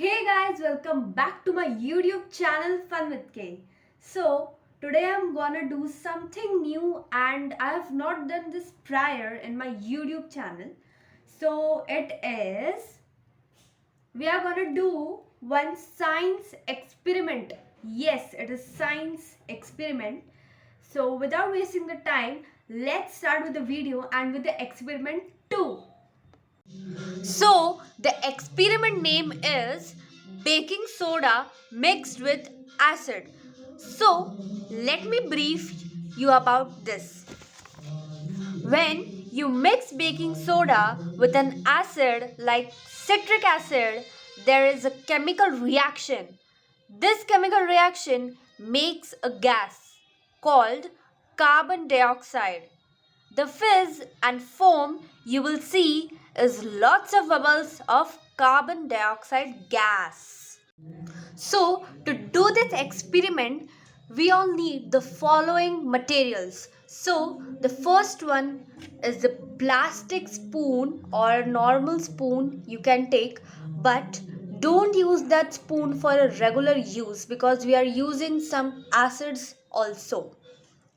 Hey guys, welcome back to my YouTube channel Fun with K. So today I'm gonna do something new and I have not done this prior in my YouTube channel. So we are gonna do one science experiment. Yes, it is science experiment. So without wasting the time, let's start with the video and with the experiment 2. So the experiment name is baking soda mixed with acid. So let me brief you about this. When you mix baking soda with an acid like citric acid, there is a chemical reaction. This chemical reaction makes a gas called carbon dioxide. The fizz and foam you will see is lots of bubbles of carbon dioxide gas. So to do this experiment, we all need the following materials. So the first one is the plastic spoon or normal spoon you can take, but don't use that spoon for a regular use because we are using some acids also.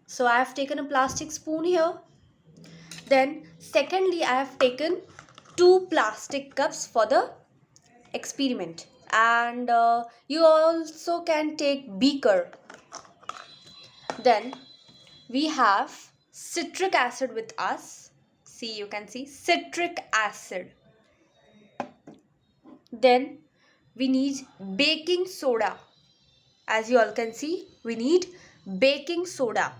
So I have taken a plastic spoon here. Then secondly, I have taken 2 plastic cups for the experiment, and you also can take beaker. Then we have citric acid with us. See, you can see citric acid. Then we need baking soda. As you all can see, we need baking soda.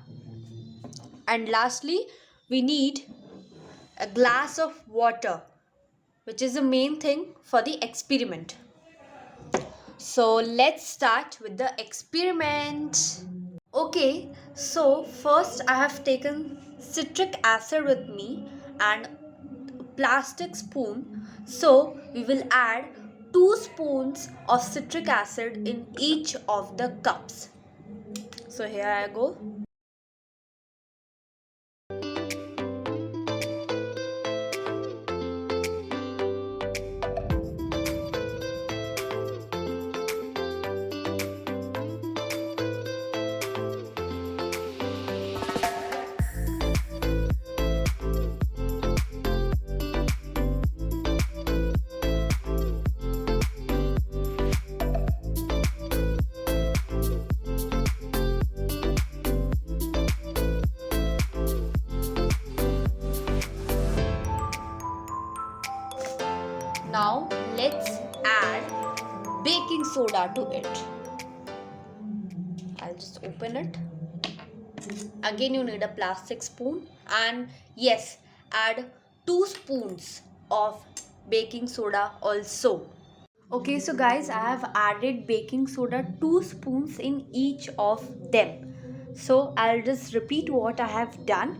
And lastly, we need a glass of water, which is the main thing for the experiment. So let's start with the experiment. Okay, so first I have taken citric acid with me and a plastic spoon. So we will add 2 spoons of citric acid in each of the cups. So here I go. Now let's add baking soda to it. I'll just open it. Again, you need a plastic spoon, and yes, add 2 spoons of baking soda also. Okay, so guys, I have added baking soda 2 spoons in each of them. So I'll just repeat what I have done.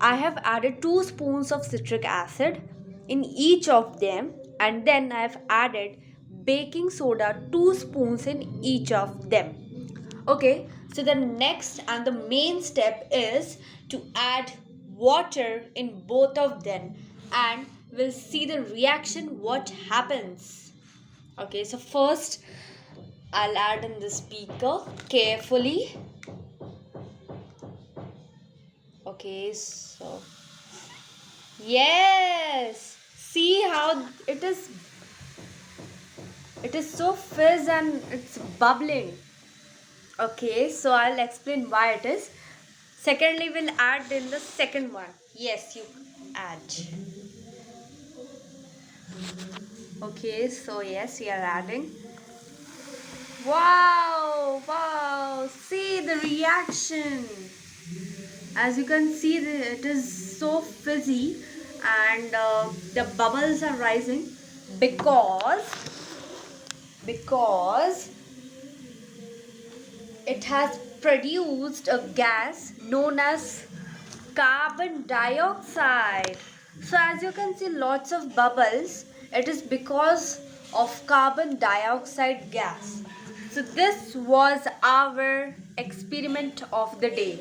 I have added 2 spoons of citric acid in each of them, and then I have added baking soda 2 spoons in each of them. Okay, so the next and the main step is to add water in both of them, and we'll see the reaction what happens. Okay, so first I'll add in this beaker carefully. Okay, so yes, see how it is so fizz and it's bubbling. Okay, so I'll explain why it is. Secondly, we'll add in the second one. Yes, you add. Okay, so yes, we are adding. Wow, see the reaction. As you can see, it is so fizzy and the bubbles are rising because it has produced a gas known as carbon dioxide. So as you can see, lots of bubbles. It is because of carbon dioxide gas. So this was our experiment of the day.